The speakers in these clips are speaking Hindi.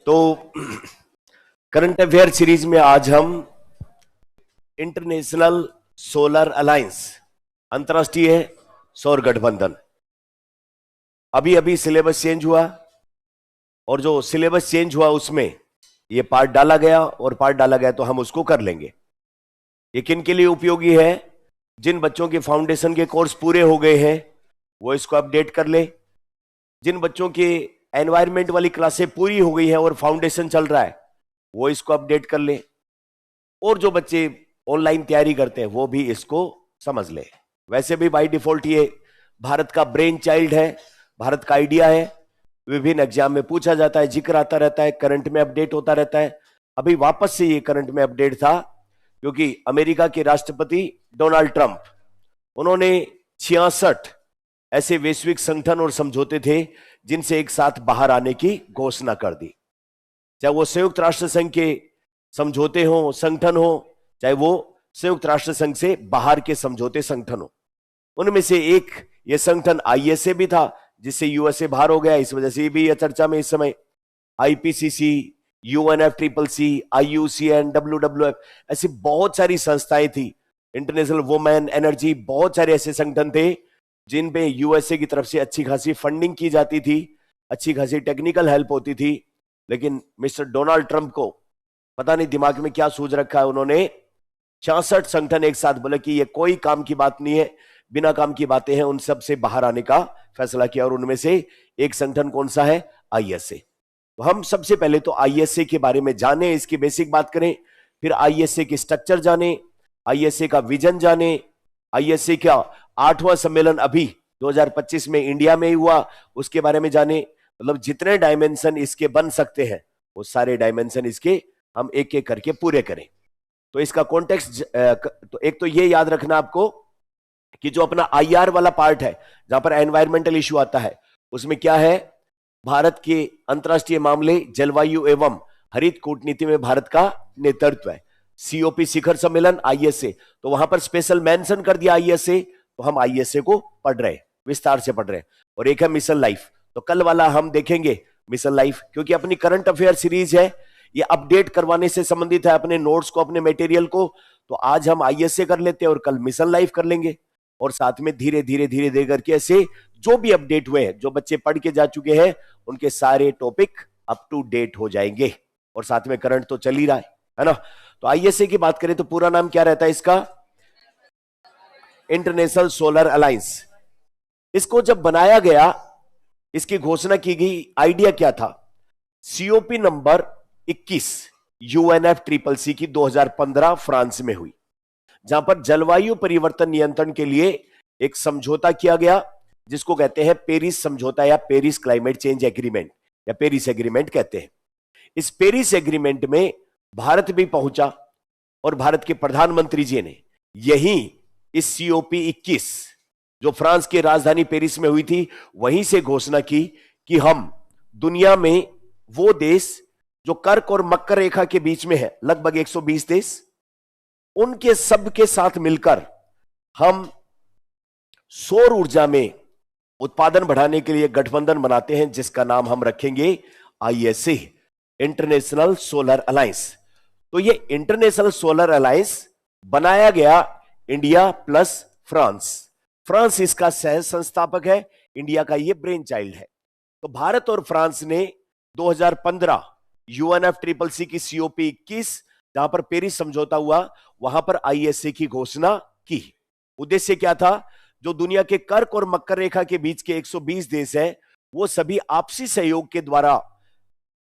तो करंट अफेयर सीरीज में आज हम इंटरनेशनल सोलर अलायंस, अंतरराष्ट्रीय सौर गठबंधन, अभी अभी सिलेबस चेंज हुआ और जो सिलेबस चेंज हुआ उसमें ये पार्ट डाला गया और पार्ट डाला गया तो हम उसको कर लेंगे। ये किन के लिए उपयोगी है? जिन बच्चों के फाउंडेशन के कोर्स पूरे हो गए हैं वो इसको अपडेट कर ले। जिन बच्चों के एनवायरमेंट वाली क्लासें पूरी हो गई है और फाउंडेशन चल रहा है वो इसको अपडेट कर ले। और जो बच्चे ऑनलाइन तैयारी करते हैं वो भी इसको समझ ले। वैसे भी बाय डिफॉल्ट ये भारत का ब्रेन चाइल्ड है, भारत का आइडिया है। विभिन्न एग्जाम में पूछा जाता है, जिक्र आता रहता है, करंट में अपडेट होता रहता है। अभी वापस से ये करंट में अपडेट था क्योंकि अमेरिका के राष्ट्रपति डोनाल्ड ट्रंप, उन्होंने 66 ऐसे वैश्विक संगठन और समझौते थे जिनसे एक साथ बाहर आने की घोषणा कर दी। चाहे वो संयुक्त राष्ट्र संघ के समझौते हो, संगठन हो, चाहे वो संयुक्त राष्ट्र संघ से बाहर के समझौते संगठन हो। उनमें से एक ये संगठन आईएसए भी था जिससे यूएसए बाहर हो गया, इस वजह से भी यह चर्चा में इस समय। आईपीसीसी, यूएनएफसीसीसी, आईयूसीएन, डब्ल्यूडब्ल्यूएफ, ऐसी बहुत सारी संस्थाएं थी। इंटरनेशनल वुमेन एनर्जी, बहुत सारे ऐसे संगठन थे जिन पे यूएसए की तरफ से अच्छी खासी फंडिंग की जाती थी, अच्छी खासी टेक्निकल हेल्प होती थी। लेकिन मिस्टर डोनाल्ड ट्रंप को पता नहीं दिमाग में क्या सूझ रखा है, उन्होंने 66 संगठन एक साथ बोले कि ये कोई काम की बात नहीं है, बिना काम की बातें हैं, उन सब से बाहर आने का फैसला किया। और उनमें से एक संगठन कौन सा है? आईएसए। तो हम सबसे पहले तो आईएसए के बारे में जाने, इसकी बेसिक बात करें, फिर आईएसए की स्ट्रक्चर जाने, आईएसए का विजन जाने, आईएसए का 8वां सम्मेलन अभी 2025 में इंडिया में ही हुआ उसके बारे में जाने। मतलब जितने डायमेंशन इसके बन सकते हैं वो सारे डायमेंशन इसके हम एक एक करके पूरे करें। तो इसका कॉन्टेक्स्ट, तो एक तो ये याद रखना आपको कि जो अपना आईआर वाला पार्ट है जहां पर एनवायरमेंटल इश्यू आता है उसमें क्या है? भारत के अंतरराष्ट्रीय मामले, जलवायु एवं हरित कूटनीति में भारत का नेतृत्व है। सीओपी शिखर सम्मेलन आईएसए, तो वहां पर स्पेशल मेंशन कर दिया आईएसए, तो हम आईएसए को पढ़ रहे हैं, विस्तार से पढ़ रहे हैं। और एक है मिशन लाइफ, तो कल वाला हम देखेंगे मिशन लाइफ, क्योंकि अपनी करंट अफेयर सीरीज है, ये अपडेट करवाने से संबंधित है, अपने नोट्स को, अपने मटेरियल को। तो आज हम आईएसए कर लेते हैं और कल मिशन लाइफ कर लेंगे। और साथ में धीरे धीरे धीरे धीरे करके ऐसे जो भी अपडेट हुए हैं, जो बच्चे पढ़ के जा चुके हैं, उनके सारे टॉपिक अप टू डेट हो जाएंगे। और साथ में करंट तो चल ही रहा है ना। तो आईएसए की बात करें तो पूरा नाम क्या रहता है इसका? International solar alliance. इसको जब बनाया गया, इसकी घोषणा की गई, आइडिया क्या था? सीओपी नंबर 21 यूएनएफसीसीसी की 2015 फ्रांस में हुई, जहां पर जलवायु परिवर्तन नियंत्रण के लिए एक समझौता किया गया जिसको कहते हैं पेरिस समझौता या पेरिस क्लाइमेट चेंज एग्रीमेंट या पेरिस एग्रीमेंट कहते हैं। इस पेरिस एग्रीमेंट में भारत भी पहुंचा और भारत के प्रधानमंत्री जी ने यही इस सीओपी 21 जो फ्रांस की राजधानी पेरिस में हुई थी वहीं से घोषणा की कि हम दुनिया में वो देश जो कर्क और मकर रेखा के बीच में है, लगभग 120 देश, उनके सबके साथ मिलकर हम सौर ऊर्जा में उत्पादन बढ़ाने के लिए गठबंधन बनाते हैं जिसका नाम हम रखेंगे आईएसए, इंटरनेशनल सोलर अलायंस। तो ये इंटरनेशनल सोलर अलायंस बनाया गया इंडिया प्लस फ्रांस। फ्रांस इसका सह संस्थापक है, इंडिया का ये ब्रेन चाइल्ड है। तो भारत और फ्रांस ने 2015 यूएनएफसीसीसी की सीओपी 21 जहां पर पेरिस समझौता हुआ वहां पर आईएसए की घोषणा की। उद्देश्य क्या था? जो दुनिया के कर्क और मकर रेखा के बीच के 120 देश हैं वो सभी आपसी सहयोग के द्वारा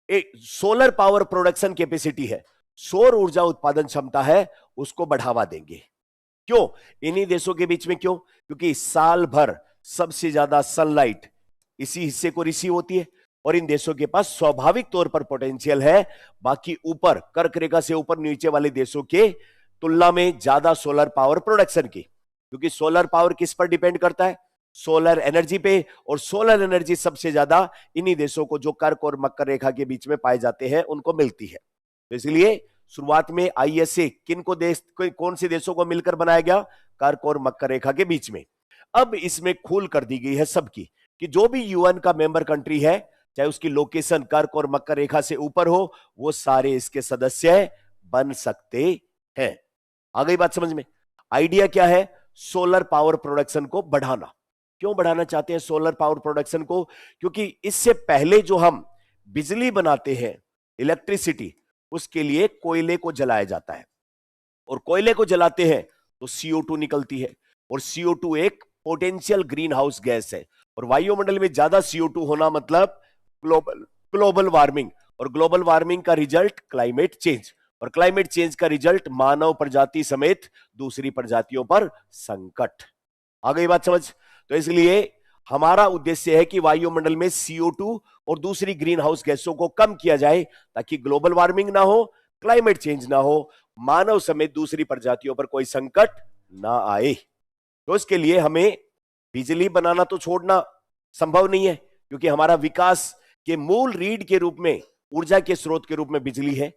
एक सोलर पावर प्रोडक्शन कैपेसिटी है, सौर ऊर्जा उत्पादन क्षमता है, उसको बढ़ावा देंगे। क्यों? इन्हीं देशों के बीच में। क्यों? क्योंकि साल भर सबसे ज्यादा सनलाइट इसी हिस्से को रिसीव होती है और इन देशों के पास स्वाभाविक तौर पर पोटेंशियल है बाकी ऊपर कर्क रेखा से ऊपर नीचे वाले देशों के तुलना में ज्यादा सोलर पावर प्रोडक्शन की। क्योंकि सोलर पावर किस पर डिपेंड करता है? सोलर एनर्जी पे। और सोलर एनर्जी सबसे ज्यादा इन्हीं देशों को जो कर्क और मकर रेखा के बीच में पाए जाते हैं उनको मिलती है। तो इसलिए शुरुआत में आईएसए किनको देश, कौन से देशों को मिलकर बनाया गया? कर्क और मकर रेखा के बीच में। अब इसमें खुल कर दी गई है सबकी कि जो भी यूएन का मेंबर कंट्री है चाहे उसकी लोकेशन कर्क और मकर रेखा से ऊपर हो, वो सारे इसके सदस्य बन सकते हैं। आ गई बात समझ में? आइडिया क्या है? सोलर पावर प्रोडक्शन को बढ़ाना। क्यों बढ़ाना चाहते हैं सोलर पावर प्रोडक्शन को? क्योंकि इससे पहले जो हम बिजली बनाते हैं, इलेक्ट्रिसिटी, उसके लिए कोयले को जलाया जाता है, और कोयले को जलाते हैं तो CO2 निकलती है, और CO2 एक पोटेंशियल ग्रीन हाउस गैस है, और वायुमंडल में ज्यादा CO2 होना मतलब ग्लोबल वार्मिंग, और ग्लोबल वार्मिंग का रिजल्ट क्लाइमेट चेंज, और क्लाइमेट चेंज का रिजल्ट मानव प्रजाति समेत दूसरी प्रजातियों पर संकट। आ गई बात समझ? तो इसलिए हमारा उद्देश्य है कि वायुमंडल में CO2 और दूसरी ग्रीन हाउस गैसों को कम किया जाए, ताकि ग्लोबल वार्मिंग ना हो, क्लाइमेट चेंज ना हो, मानव समेत दूसरी प्रजातियों पर कोई संकट ना आए। तो इसके लिए हमें बिजली बनाना तो छोड़ना संभव नहीं है, क्योंकि हमारा विकास के मूल रीढ़ के रूप में, ऊर्जा के स्रोत के रूप में बिजली है।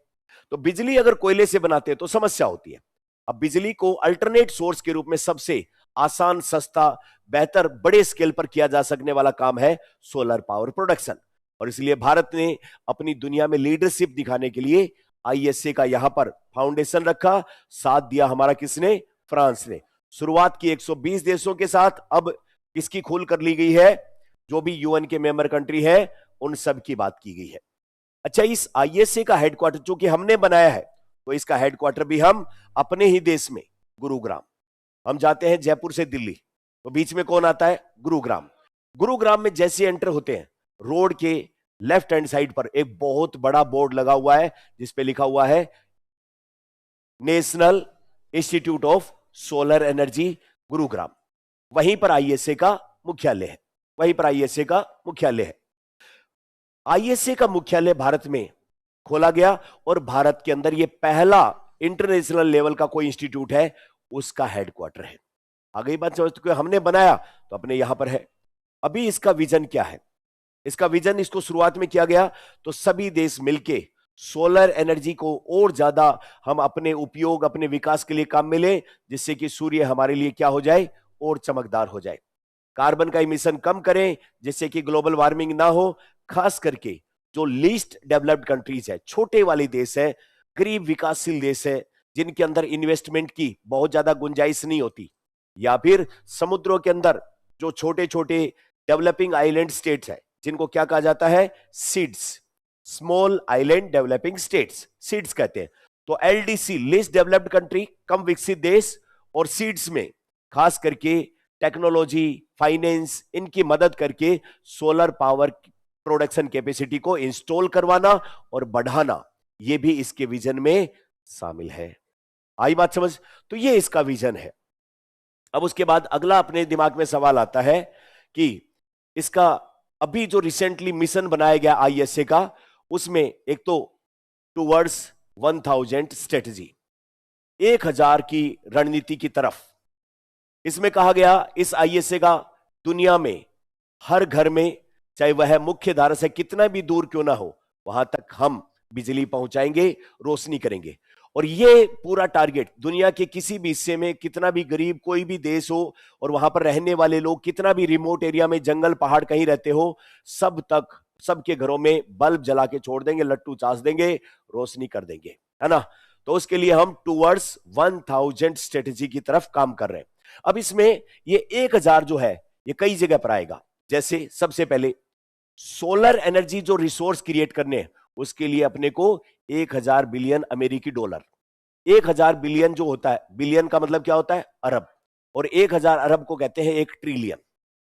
तो बिजली अगर कोयले से बनाते हैं तो समस्या होती है। अब बिजली को अल्टरनेट सोर्स के रूप में सबसे आसान, सस्ता, बेहतर, बड़े स्केल पर किया जा सकने वाला काम है सोलर पावर प्रोडक्शन, और इसलिए भारत ने अपनी दुनिया में लीडरशिप दिखाने के लिए ISA का यहां पर फाउंडेशन रखा। साथ दिया हमारा किसने? फ्रांस ने। शुरुआत की 120 देशों के साथ, अब किसकी खोल कर ली गई है? जो भी UN के मेंबर कंट्री है उन सब की बात की गई है। अच्छा, इस ISA का हेडक्वार्टर जो कि हमने बनाया है, तो इसका हेडक्वार्टर भी हम अपने ही देश में, गुरुग्राम। हम जाते हैं जयपुर से दिल्ली, तो बीच में कौन आता है? गुरुग्राम। गुरुग्राम में जैसे एंटर होते हैं, रोड के लेफ्ट हैंड साइड पर एक बहुत बड़ा बोर्ड लगा हुआ है, जिसपे लिखा हुआ है national institute of solar energy, Gurugram. वहीं पर ISA का मुख्यालय है, वहीं पर ISA का मुख्यालय है। ISA का मुख्यालय भारत में खोला गया, और भारत के अंदर यह पहला इंटरनेशनल लेवल का कोई इंस्टीट्यूट है, उसका हेडक्वार्टर है। आ गई बात समझ? तो हमने बनाया तो अपने यहां पर है। अभी इसका विजन क्या है? इसका विजन, इसको शुरुआत में किया गया तो सभी देश मिलके सोलर एनर्जी को और ज्यादा हम अपने उपयोग, अपने विकास के लिए काम में लें, जिससे कि सूर्य हमारे लिए क्या हो जाए? और चमकदार हो जाए। कार्बन का इमिशन कम करें, जिससे कि ग्लोबल वार्मिंग ना हो। खास करके जो लीस्ट डेवलप्ड कंट्रीज है, छोटे वाले देश है, गरीब विकासशील देश है, जिनके अंदर इन्वेस्टमेंट की बहुत ज्यादा गुंजाइश नहीं होती, या फिर समुद्रों के अंदर जो छोटे छोटे डेवलपिंग आइलैंड स्टेट्स है, जिनको क्या कहा जाता है? Seeds, small island developing states, seeds कहते हैं। तो LDC, लीस्ट डेवलप्ड कंट्री, कम विकसित देश, और सीड्स में खास करके टेक्नोलॉजी, फाइनेंस, इनकी मदद करके सोलर पावर प्रोडक्शन कैपेसिटी को इंस्टॉल करवाना और बढ़ाना, यह भी इसके विजन में शामिल है। आई बात समझ? तो यह इसका विजन है। अब उसके बाद अगला अपने दिमाग में सवाल आता है कि इसका अभी जो रिसेंटली मिशन बनाया गया ISA का, उसमें एक तो टुवर्ड्स 1000 स्ट्रेटजी, 1000 की रणनीति की तरफ, इसमें कहा गया इस ISA का दुनिया में हर घर में, चाहे वह मुख्य धारा से कितना भी दूर क्यों ना हो, वहां तक हम बिजली पहुंचाएंगे, रोशनी करेंगे। और ये पूरा टारगेट दुनिया के किसी भी हिस्से में, कितना भी गरीब कोई भी देश हो, और वहां पर रहने वाले लोग कितना भी रिमोट एरिया में, जंगल पहाड़ कहीं रहते हो, सब तक, सबके घरों में बल्ब जला के छोड़ देंगे, लट्टू चास देंगे, रोशनी कर देंगे, है ना? तो उसके लिए हम टुवर्ड्स 1000 स्ट्रेटेजी की तरफ काम कर रहे हैं। अब इसमें ये 1000 जो है, ये कई जगह पर आएगा। जैसे सबसे पहले सोलर एनर्जी जो रिसोर्स क्रिएट करने हैं, उसके लिए अपने को 1000 बिलियन अमेरिकी डॉलर, 1000 बिलियन जो होता है, बिलियन का मतलब क्या होता है? अरब, और 1000 अरब को कहते हैं 1 ट्रिलियन।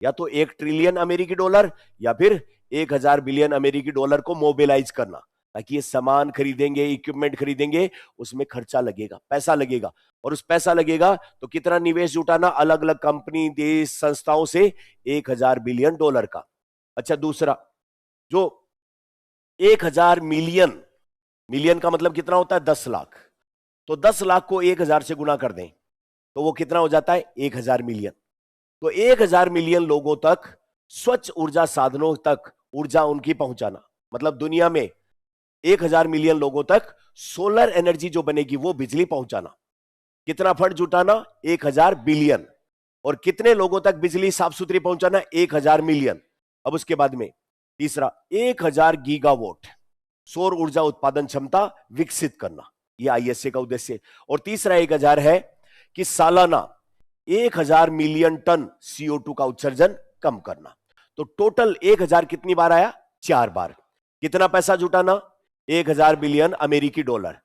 या तो 1 ट्रिलियन अमेरिकी डॉलर, या फिर 1000 बिलियन अमेरिकी डॉलर को मोबिलाइज करना, ताकि ये सामान खरीदेंगे, इक्विपमेंट खरीदेंगे, उसमें खर्चा लगेगा, पैसा लगेगा, और उस पैसा लगेगा तो कितना निवेश जुटाना? अलग अलग कंपनी, देश, संस्थाओं से 1000 बिलियन डॉलर का। अच्छा, दूसरा जो 1000 मिलियन, मिलियन का मतलब कितना होता है? 10 लाख। तो 10 लाख को 1000 से गुना कर दें तो वो कितना हो जाता है? 1000 मिलियन। तो 1000 मिलियन लोगों तक, स्वच्छ ऊर्जा साधनों तक ऊर्जा उनकी पहुंचाना, मतलब दुनिया में 1000 मिलियन लोगों तक सोलर एनर्जी जो बनेगी वो बिजली पहुंचाना। कितना फंड जुटाना? 1000 बिलियन। और कितने लोगों तक बिजली साफ सुथरी पहुंचाना? 1000 मिलियन। अब उसके बाद में तीसरा 1000 गीगावाट सौर ऊर्जा उत्पादन क्षमता विकसित करना, यह आईएसए का उद्देश्य है। और तीसरा 1000 है कि सालाना 1000 मिलियन टन CO2 का उत्सर्जन कम करना। तो टोटल 1000 कितनी बार आया? 4 बार। कितना पैसा जुटाना? 1000 बिलियन अमेरिकी डॉलर।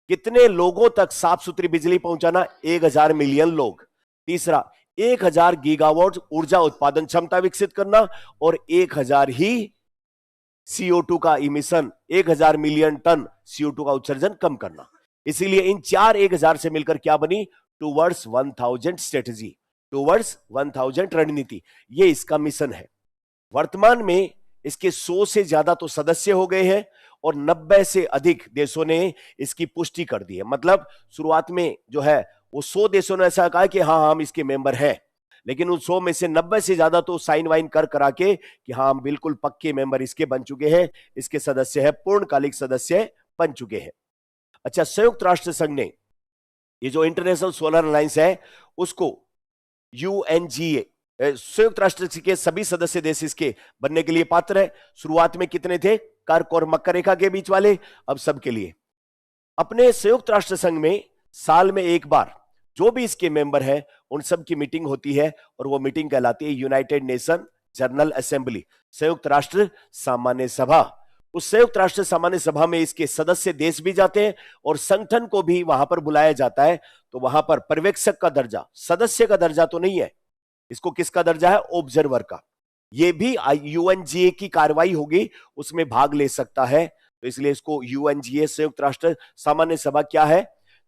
कितने लोगों तक साफ सुथरी बिजली पहुंचाना? 1000 मिलियन लोग। तीसरा 1000 गीगावाट ऊर्जा उत्पादन क्षमता विकसित करना और 1000 ही CO2 का इमिशन, 1000 मिलियन टन CO2 का उत्सर्जन कम करना। इसीलिए इन 1000 से मिलकर क्या बनी? टूवर्ड्स 1000 स्ट्रेटजी, टूवर्ड्स 1000 रणनीति, ये इसका मिशन है। वर्तमान में इसके 100 से ज्यादा तो सदस्य हो गए हैं और 90 से अधिक देशों ने इसकी पुष्टि कर दी है। मतलब शुरुआत में जो है वो 100 देशों ने ऐसा कहा कि हाँ हम इसके मेंबर हैं, लेकिन उन 100 में से 90 से ज्यादा तो साइन वाइन कर करा के कि हाँ हम बिल्कुल पक्के मेंबर इसके बन चुके हैं, इसके सदस्य है, पूर्णकालिक सदस्य बन चुके हैं। अच्छा, संयुक्त राष्ट्र संघ ने ये जो इंटरनेशनल सोलर अलायंस है उसको UNGA, संयुक्त राष्ट्र के सभी सदस्य देश इसके बनने के लिए पात्र है। शुरुआत में कितने थे? कर्क और मकर रेखा के बीच वाले, अब सबके लिए। अपने संयुक्त राष्ट्र संघ में साल में एक बार जो भी इसके मेंबर है उन सब की मीटिंग होती है और वो मीटिंग कहलाती है यूनाइटेड नेशन जनरल असेंबली, संयुक्त राष्ट्र सामान्य सभा। उस संयुक्त राष्ट्र सामान्य सभा में इसके सदस्य देश भी जाते हैं और संगठन को भी वहां पर बुलाया जाता है। तो वहां पर पर्यवेक्षक का दर्जा, सदस्य का दर्जा तो नहीं है, इसको किसका दर्जा है? ऑब्जर्वर का। ये भी UNGA की कार्रवाई होगी उसमें भाग ले सकता है, तो इसलिए इसको UNGA संयुक्त राष्ट्र सामान्य सभा क्या है?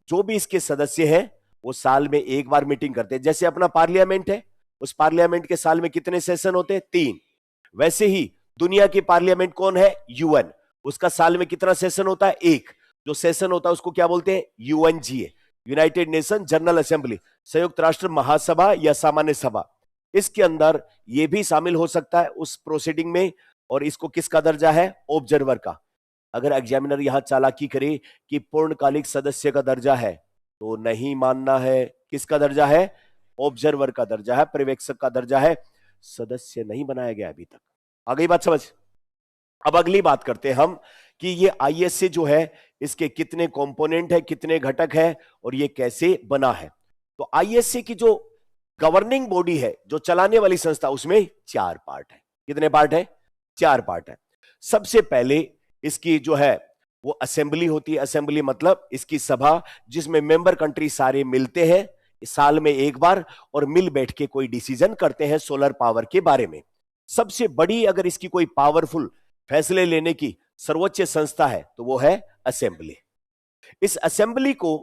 जो भी इसके सदस्य हैं वो साल में एक बार मीटिंग करते हैं। जैसे अपना पार्लियामेंट है, उस पार्लियामेंट के साल में कितने सेशन होते हैं? 3। वैसे ही दुनिया की पार्लियामेंट कौन है? UN, उसका साल में कितना सेशन होता है? 1। जो सेशन होता है उसको क्या बोलते हैं? UNGA, United nation general assembly, संयुक्त राष्ट्र महासभा या सामान्य सभा। इसके अंदर यह भी शामिल हो सकता है उस प्रोसीडिंग में, और इसको किसका दर्जा है? ऑब्जर्वर का। अगर एग्जामिनर यहां चालाकी करे कि पूर्णकालिक सदस्य का दर्जा है तो नहीं मानना है। किसका दर्जा है? ऑब्जर्वर का दर्जा है, पर्यवेक्षक का दर्जा है, सदस्य नहीं बनाया गया अभी तक। आ गई बात समझ? अब अगली बात करते हैं हम कि ये आईएसए जो है इसके कितने कंपोनेंट है, कितने घटक है और ये कैसे बना है। तो आईएसए की जो गवर्निंग बॉडी है, जो चलाने वाली संस्था, उसमें 4 पार्ट है। कितने पार्ट है? 4 पार्ट है। सबसे पहले इसकी जो है वो असेंबली होती है। असेंबली मतलब इसकी सभा जिसमें मेंबर कंट्री सारे मिलते हैं साल में एक बार और मिल बैठ के कोई डिसीजन करते हैं सोलर पावर के बारे में। सबसे बड़ी अगर इसकी कोई पावरफुल फैसले लेने की सर्वोच्च संस्था है तो वो है असेंबली। इस असेंबली को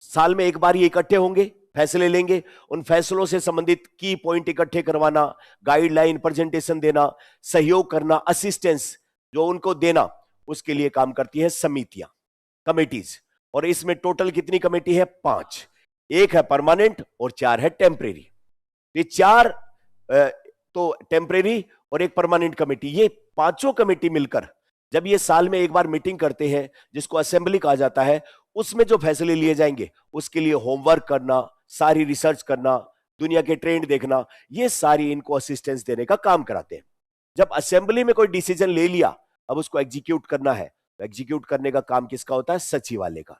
साल में एक बार ये इकट्ठे होंगे, फैसले लेंगे, उन फैसलों से संबंधित की पॉइंट इकट्ठे करवाना, गाइडलाइन प्रेजेंटेशन देना, सहयोग करना, असिस्टेंस जो उनको देना, उसके लिए काम करती है समितियां, कमेटीज। और इसमें टोटल कितनी कमेटी है? 5। एक है परमानेंट और 4 है टेम्परेरी। ये 4 तो टेम्परेरी और एक परमानेंट कमेटी, ये पांचों कमेटी मिलकर जब ये साल में एक बार मीटिंग करते हैं जिसको असेंबली कहा जाता है, उसमें जो फैसले लिए जाएंगे उसके लिए होमवर्क करना, सारी रिसर्च करना, दुनिया के ट्रेंड देखना, ये सारी इनको असिस्टेंस देने का काम कराते हैं। जब असेंबली में कोई डिसीजन ले लिया, अब उसको एग्जीक्यूट करना है, तो एग्जीक्यूट करने का काम किसका होता है? सचिवालय का।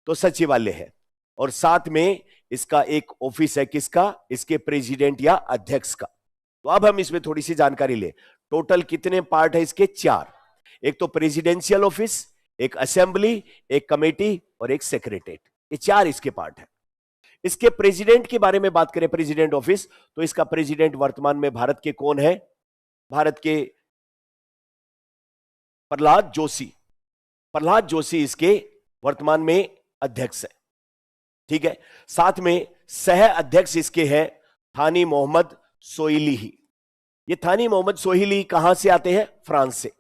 तो सचिवालय है और साथ में इसका एक ऑफिस है, किसका? इसके प्रेसिडेंट या अध्यक्ष का। तो अब हम इसमें थोड़ी सी जानकारी ले। टोटल कितने पार्ट है इसके? 4। एक तो प्रेसिडेंशियल ऑफिस, एक असेंबली, एक कमेटी और एक सेक्रेटरीट, ये 4 इसके पार्ट है। इसके प्रेसिडेंट के बारे में बात करें, प्रेसिडेंट ऑफिस, तो इसका प्रेसिडेंट वर्तमान में भारत के कौन है? भारत के प्रहलाद जोशी। प्रहलाद जोशी इसके वर्तमान में अध्यक्ष है। ठीक है। साथ में सह अध्यक्ष इसके हैं थानी मोहम्मद सोइली। ये थानी मोहम्मद सोइली कहां से आते हैं? फ्रांस से,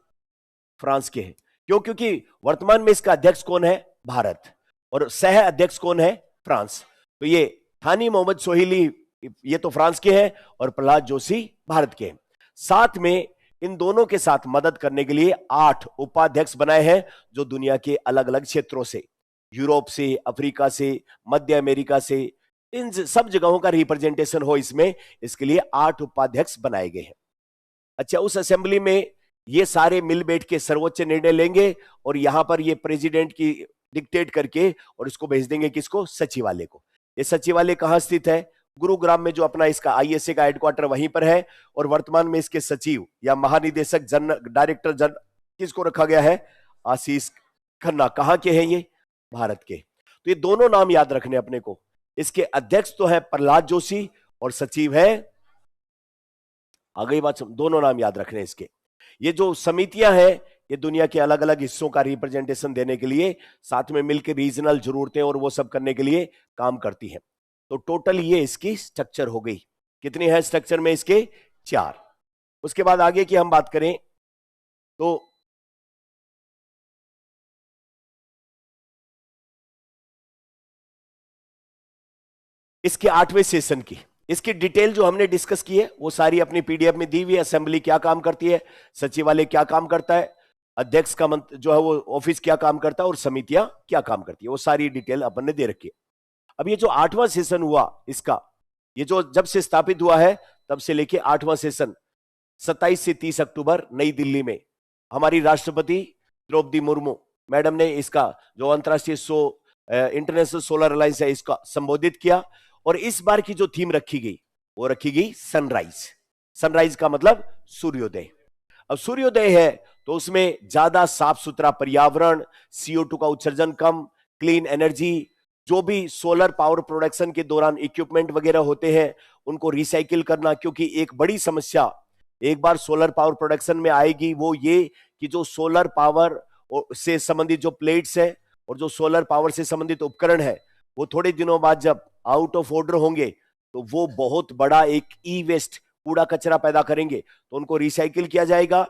फ्रांस के हैं। क्यों? क्योंकि वर्तमान में इसका अध्यक्ष कौन है? भारत, और सह अध्यक्ष कौन है? फ्रांस। तो ये थानी मोहम्मद सोइली ये तो फ्रांस के हैं और प्रहलाद जोशी भारत के हैं। साथ में इन दोनों के साथ मदद करने के लिए 8 उपाध्यक्ष बनाए हैं जो दुनिया के अलग अलग क्षेत्रों से, यूरोप से, अफ्रीका से, मध्य अमेरिका से, इन सब जगहों का रिप्रेजेंटेशन हो इसमें, इसके लिए 8 उपाध्यक्ष बनाए गए हैं। अच्छा, उस असेंबली में ये सारे मिल बैठ के सर्वोच्च निर्णय लेंगे और यहां पर ये प्रेसिडेंट की डिक्टेट करके और इसको भेज देंगे किसको, सचिवालय को। ये सचिवालय कहां स्थित है, गुरुग्राम में, जो अपना इसका आईएसए का हेडक्वार्टर वहीं पर है। और वर्तमान में इसके सचिव या महानिदेशक डायरेक्टर जनरल किसको रखा गया है, आशीष खन्ना। कहां के हैं ये, भारत के। तो ये दोनों नाम याद रखने अपने को। इसके अध्यक्ष तो है प्रहलाद जोशी और सचिव है, आ गई बात, दोनों नाम याद रखने इसके। ये जो समितियां हैं ये दुनिया के अलग अलग हिस्सों का रिप्रेजेंटेशन देने के लिए, साथ में मिलकर रीजनल जरूरतें और वो सब करने के लिए काम करती हैं। तो टोटल ये इसकी स्ट्रक्चर हो गई। कितनी है स्ट्रक्चर में इसके, 4। उसके बाद आगे की हम बात करें तो इसके 8वें सेशन की, इसकी डिटेल जो हमने डिस्कस की है वो सारी अपनी पीडीएफ में दी हुई है। असेंबली क्या काम करती है, सचिवालय क्या काम करता है, अध्यक्ष का जो है वो ऑफिस क्या काम करता है और समितियां क्या काम करती है, वो सारी डिटेल अपन ने दे रखी है। अब ये जो 8वां सेशन हुआ इसका, ये जो जब से स्थापित हुआ है तब से लेके 8वां सेशन 27 से 30 अक्टूबर नई दिल्ली में हमारी राष्ट्रपति द्रौपदी मुर्मू मैडम ने इसका जो अंतर्राष्ट्रीय इंटरनेशनल सोलर अलायंस है इसका संबोधित किया। और इस बार की जो थीम रखी गई वो रखी गई सनराइज। सनराइज का मतलब सूर्योदय। अब सूर्योदय है तो उसमें ज्यादा साफ सुथरा पर्यावरण, CO2 का उत्सर्जन कम, क्लीन एनर्जी, जो भी सोलर पावर प्रोडक्शन के दौरान इक्विपमेंट वगैरह होते हैं उनको रिसाइकिल करना। क्योंकि एक बड़ी समस्या एक बार सोलर पावर प्रोडक्शन में आएगी वो ये कि जो सोलर पावर से संबंधित जो प्लेट्स है और जो सोलर पावर से संबंधित उपकरण है वो थोड़े दिनों बाद जब आउट ऑफ ऑर्डर होंगे तो वो बहुत बड़ा एक ई वेस्ट, कूड़ा कचरा पैदा करेंगे। तो उनको रिसाइकिल किया जाएगा।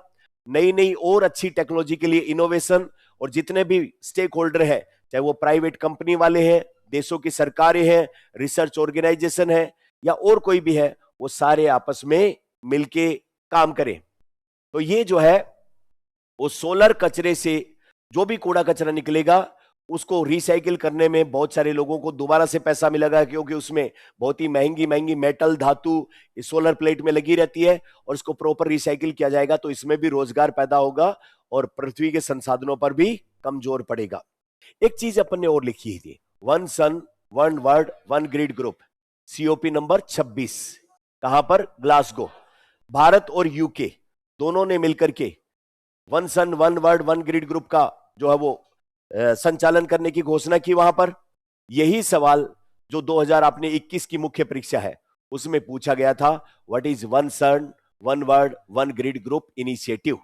नई नई और अच्छी टेक्नोलॉजी के लिए इनोवेशन, और जितने भी स्टेक होल्डर हैं, चाहे वो प्राइवेट कंपनी वाले हैं, देशों की सरकारें हैं, रिसर्च ऑर्गेनाइजेशन है या और कोई भी है, वो सारे आपस में मिलके काम करें। तो ये जो है वो सोलर कचरे से जो भी कूड़ा कचरा निकलेगा उसको रिसाइकिल करने में बहुत सारे लोगों को दोबारा से पैसा मिलेगा। क्योंकि उसमें बहुत ही महंगी महंगी मेटल धातु इस सोलर प्लेट में लगी रहती है और इसको प्रॉपर रिसाइकिल किया जाएगा तो इसमें भी रोजगार पैदा होगा और पृथ्वी के संसाधनों पर भी कम जोर पड़ेगा। एक चीज अपन ने और लिखी थी, 1 Sun 1 World 1 Grid group, COP number 26। कहां पर, ग्लासगो। भारत और यूके दोनों ने मिलकर के 1 सन 1 वर्ल्ड 1 ग्रिड ग्रुप का जो है वो संचालन करने की घोषणा की। वहां पर यही सवाल जो 2021 की मुख्य परीक्षा है उसमें पूछा गया था, what is 1 Sun 1 World 1 Grid group initiative.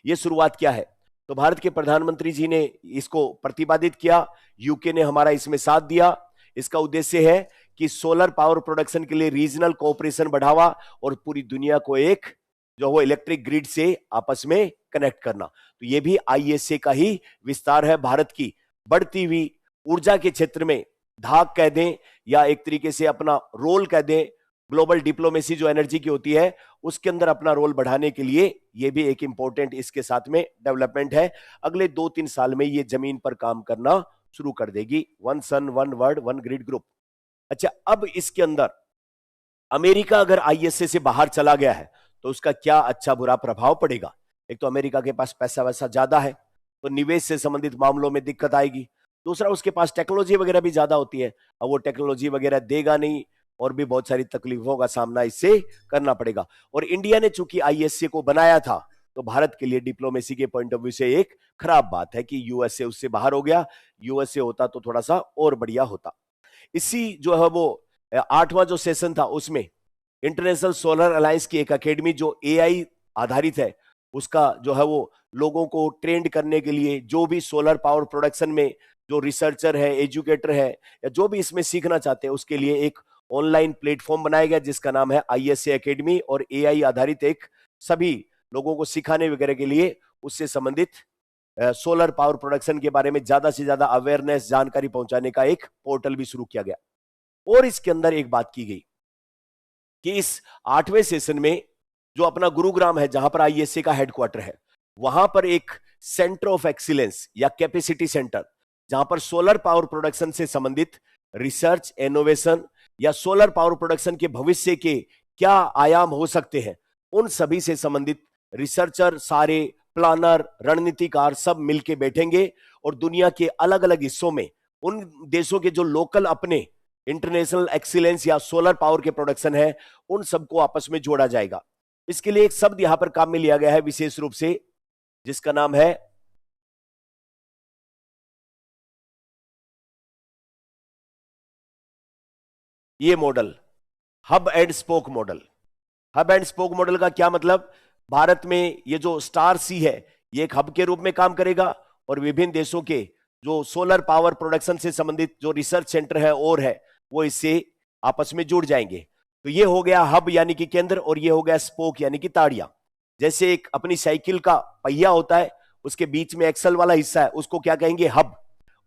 ये शुरुआत क्या है, तो भारत के प्रधानमंत्री जी ने इसको प्रतिपादित किया, यूके ने हमारा इसमें साथ दिया। इसका उद्देश्य है कि सोलर पावर प्रोडक्शन के लिए रीजनल कोऑपरेशन बढ़ावा और पूरी दुनिया को एक जो वो इलेक्ट्रिक ग्रिड से आपस में कनेक्ट करना। तो ये भी ISA का ही विस्तार है। भारत की बढ़ती हुई ऊर्जा के क्षेत्र में धाक कह दें या एक तरीके से अपना रोल कह दें, ग्लोबल डिप्लोमेसी जो एनर्जी की होती है उसके अंदर अपना रोल बढ़ाने के लिए ये भी एक इंपॉर्टेंट इसके साथ में डेवलपमेंट है। अगले 2-3 साल में ये जमीन पर काम करना शुरू कर देगी, 1 सन 1 वर्ल्ड 1 ग्रिड ग्रुप। अच्छा, अब इसके अंदर अमेरिका अगर ISA से बाहर चला गया है तो उसका क्या अच्छा बुरा प्रभाव पड़ेगा। एक तो अमेरिका के पास पैसा वैसा ज्यादा है तो निवेश से संबंधित मामलों में दिक्कत आएगी। दूसरा, उसके पास टेक्नोलॉजी वगैरह भी ज्यादा होती है, अब वो टेक्नोलॉजी वगैरह देगा नहीं और भी बहुत सारी तकलीफों का सामना इससे करना पड़ेगा। और इंडिया ने चूंकि ISA को बनाया था तो भारत के लिए डिप्लोमेसी के पॉइंट ऑफ व्यू से एक खराब बात है कि USA उससे बाहर हो गया। USA होता तो थोड़ा सा और बढ़िया होता। इसी जो है वो 8वां जो सेशन था उसमें इंटरनेशनल सोलर अलायंस की एक एकेडमी जो AI आधारित है उसका जो है वो लोगों को ट्रेंड करने के लिए, जो भी सोलर पावर प्रोडक्शन में जो रिसर्चर है, एजुकेटर है या जो भी इसमें सीखना चाहते हैं उसके लिए एक ऑनलाइन प्लेटफॉर्म बनाया गया जिसका नाम है ISA एकेडमी। और AI आधारित एक सभी लोगों को सिखाने वगैरह के लिए उससे संबंधित सोलर पावर प्रोडक्शन के बारे में ज्यादा से ज्यादा अवेयरनेस, जानकारी पहुंचाने का एक पोर्टल भी शुरू किया गया। और इसके अंदर एक बात की गई कि इस 8वें सेशन में जो अपना गुरुग्राम है जहां पर ISA का हेडक्वार्टर है वहां पर एक सेंटर ऑफ एक्सीलेंस या कैपेसिटी सेंटर, जहां पर सोलर पावर प्रोडक्शन से संबंधित रिसर्च, इनोवेशन या सोलर पावर प्रोडक्शन के भविष्य के क्या आयाम हो सकते हैं उन सभी से संबंधित रिसर्चर सारे प्लानर, रणनीतिकार सब मिलके बैठेंगे और दुनिया के अलग अलग हिस्सों में उन देशों के जो लोकल अपने इंटरनेशनल एक्सीलेंस या सोलर पावर के प्रोडक्शन है उन सबको आपस में जोड़ा जाएगा। इसके लिए एक शब्द यहां पर काम में लिया गया है विशेष रूप से, जिसका नाम है ये model, hub and spoke model. Hub and spoke model का क्या मतलब, भारत में ये जो स्टार सी है ये एक हब के रूप में काम करेगा और विभिन्न देशों के जो सोलर पावर प्रोडक्शन से संबंधित जो रिसर्च सेंटर है और है वो इससे आपस में जुड़ जाएंगे। तो ये हो गया हब यानी कि केंद्र, और ये हो गया स्पोक यानी कि ताड़ियां। जैसे एक अपनी साइकिल का पहिया होता है, उसके बीच में एक्सल वाला हिस्सा है उसको क्या कहेंगे, हब,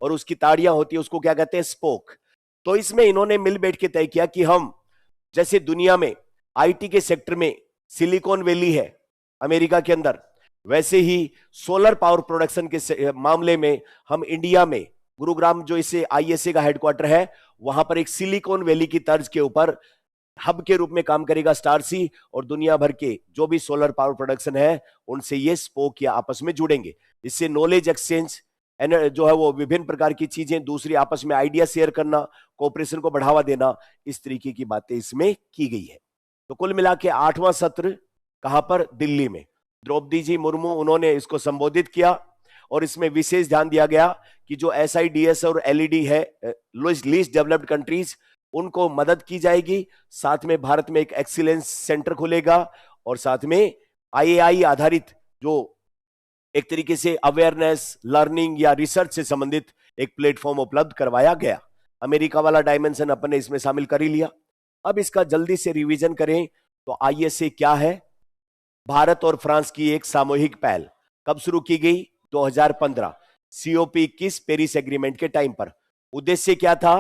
और उसकी ताड़ियां होती है उसको क्या कहते हैं, स्पोक। तो इसमें इन्होंने मिल बैठ के तय किया कि हम जैसे दुनिया में आईटी के सेक्टर में सिलिकॉन वैली है अमेरिका के अंदर, वैसे ही सोलर पावर प्रोडक्शन के मामले में हम इंडिया में गुरुग्राम जो इसे आईएसए का हेडक्वार्टर है वहां पर एक सिलिकॉन वैली की तर्ज के ऊपर हब के रूप में काम करेगा स्टार सी, और दुनिया भर के जो भी सोलर पावर प्रोडक्शन है उनसे ये स्पोक या आपस में जुड़ेंगे। इससे नॉलेज एक्सचेंज जो है वो विभिन्न प्रकार की चीजें, दूसरी आपस में आइडिया शेयर करना, कोऑपरेशन को बढ़ावा देना, इस तरीके की बातें इसमें की गई है। तो कुल मिला के 8वां सत्र कहां पर, दिल्ली में द्रौपदी जी मुर्मू उन्होंने इसको संबोधित किया और इसमें विशेष ध्यान दिया गया कि जो एसआईडीएस और एलईडी है लीस्ट डेवलप्ड कंट्रीज उनको मदद की जाएगी, साथ में भारत में एक एक्सीलेंस सेंटर खुलेगा और साथ में आईएआई आधारित जो एक तरीके से अवेयरनेस, लर्निंग या रिसर्च से संबंधित एक प्लेटफॉर्म उपलब्ध करवाया गया। अमेरिका वाला डायमेंशन अपन ने इसमें शामिल कर ही लिया। अब इसका जल्दी से रिवीजन करें तो आईएसए क्या है। भारत और फ्रांस की एक सामूहिक पहल, कब शुरू की गई, 2015 सीओपी 21 पेरिस एग्रीमेंट के टाइम पर। उद्देश्य क्या था,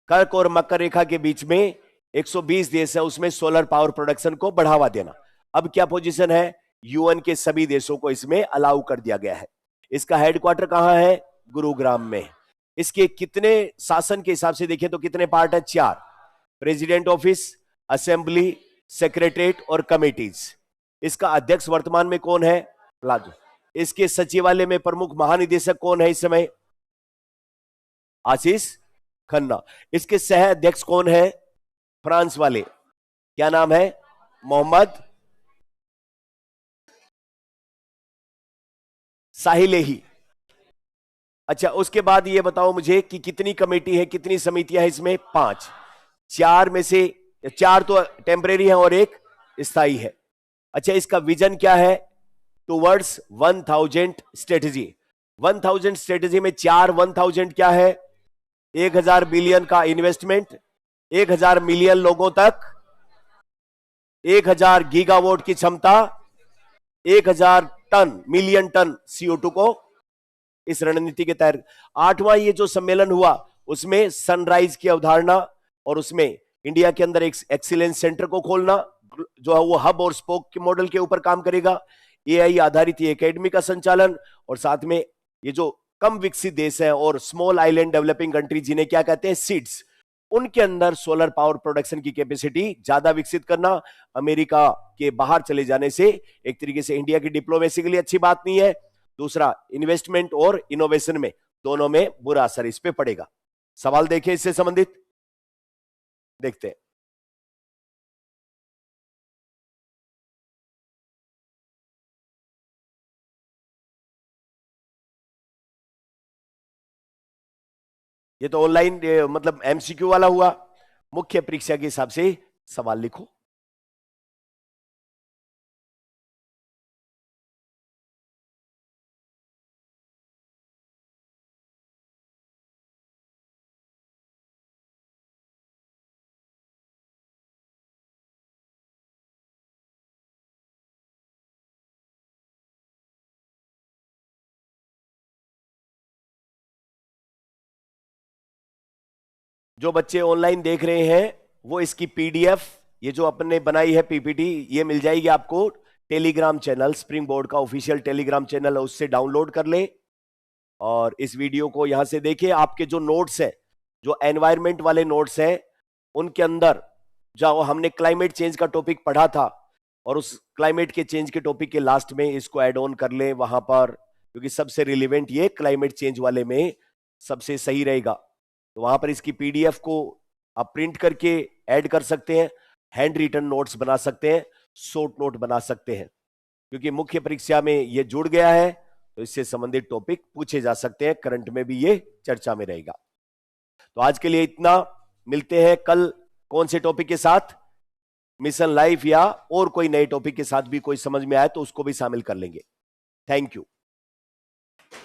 कर्क और मकर रेखा के बीच में 120 देश है उसमें सोलर पावर प्रोडक्शन को बढ़ावा देना। अब क्या पोजीशन है, यूएन के सभी देशों को इसमें अलाउ कर दिया गया है। इसका हेडक्वार्टर कहां है, गुरुग्राम में। इसके कितने शासन के हिसाब से देखें तो कितने पार्ट है, 4, प्रेसिडेंट ऑफिस, असेंबली, सेक्रेटरीट और कमिटीज। इसका अध्यक्ष वर्तमान में कौन है, प्लाजो। इसके सचिवालय में प्रमुख महानिदेशक कौन है इस समय, आशीष खन्ना। इसके सह अध्यक्ष कौन है, फ्रांस वाले, क्या नाम है, मोहम्मद साहिलेही। अच्छा, उसके बाद ये बताओ मुझे कि कितनी कमेटी है, कितनी समितियां हैं इसमें, 5। 4 में से 4 तो टेम्परेरी है और एक स्थायी है। अच्छा, इसका विजन क्या है, टुवर्ड्स 1000 स्ट्रेटेजी। 1000 स्ट्रेटेजी में 4 1000 क्या है, 1000 बिलियन का इन्वेस्टमेंट, 1000 मिलियन लोगों तक, 1000 गीगावाट की क्षमता, 1000 टन, मिलियन टन CO2 को इस रणनीति के तहत। 8वां ये जो सम्मेलन हुआ उसमें सनराइज की अवधारणा और उसमें इंडिया के अंदर एक एक्सीलेंस सेंटर को खोलना जो है वो हब और स्पोक के मॉडल के ऊपर काम करेगा। एआई आधारित ये एकेडमी का संचालन, और साथ में ये जो कम विकसित देश है और स्मॉल आइलैंड डेवलपिंग कंट्री जिन्हें क्या कहते हैं, सीड्स, उनके अंदर सोलर पावर प्रोडक्शन की कैपेसिटी ज्यादा विकसित करना। अमेरिका के बाहर चले जाने से एक तरीके से इंडिया की डिप्लोमेसी के लिए अच्छी बात नहीं है। दूसरा, इन्वेस्टमेंट और इनोवेशन में दोनों में बुरा असर इस पे पड़ेगा। सवाल देखें इससे संबंधित, देखते हैं। ये तो ऑनलाइन मतलब एमसीक्यू वाला हुआ। मुख्य परीक्षा के हिसाब से सवाल लिखो। जो बच्चे ऑनलाइन देख रहे हैं वो इसकी पीडीएफ, ये जो अपन ने बनाई है पीपीटी, ये मिल जाएगी आपको टेलीग्राम चैनल, स्प्रिंग बोर्ड का ऑफिशियल टेलीग्राम चैनल है, उससे डाउनलोड कर ले और इस वीडियो को यहां से देखिए। आपके जो नोट्स है, जो एनवायरमेंट वाले नोट्स हैं, उनके अंदर जो हमने क्लाइमेट चेंज का टॉपिक पढ़ा था और उस क्लाइमेट के चेंज के टॉपिक के लास्ट में इसको ऐड ऑन कर लें वहां पर, क्योंकि सबसे रिलेवेंट ये क्लाइमेट चेंज वाले में सबसे सही रहेगा। तो वहां पर इसकी पीडीएफ को आप प्रिंट करके ऐड कर सकते हैं, हैंड रिटन नोट्स बना सकते हैं, शॉर्ट नोट बना सकते हैं, क्योंकि मुख्य परीक्षा में ये जुड़ गया है तो इससे संबंधित टॉपिक पूछे जा सकते हैं, करंट में भी ये चर्चा में रहेगा। तो आज के लिए इतना, मिलते हैं कल कौन से टॉपिक के साथ, मिशन लाइफ या और कोई नए टॉपिक के साथ भी कोई समझ में आए तो उसको भी शामिल कर लेंगे। Thank you.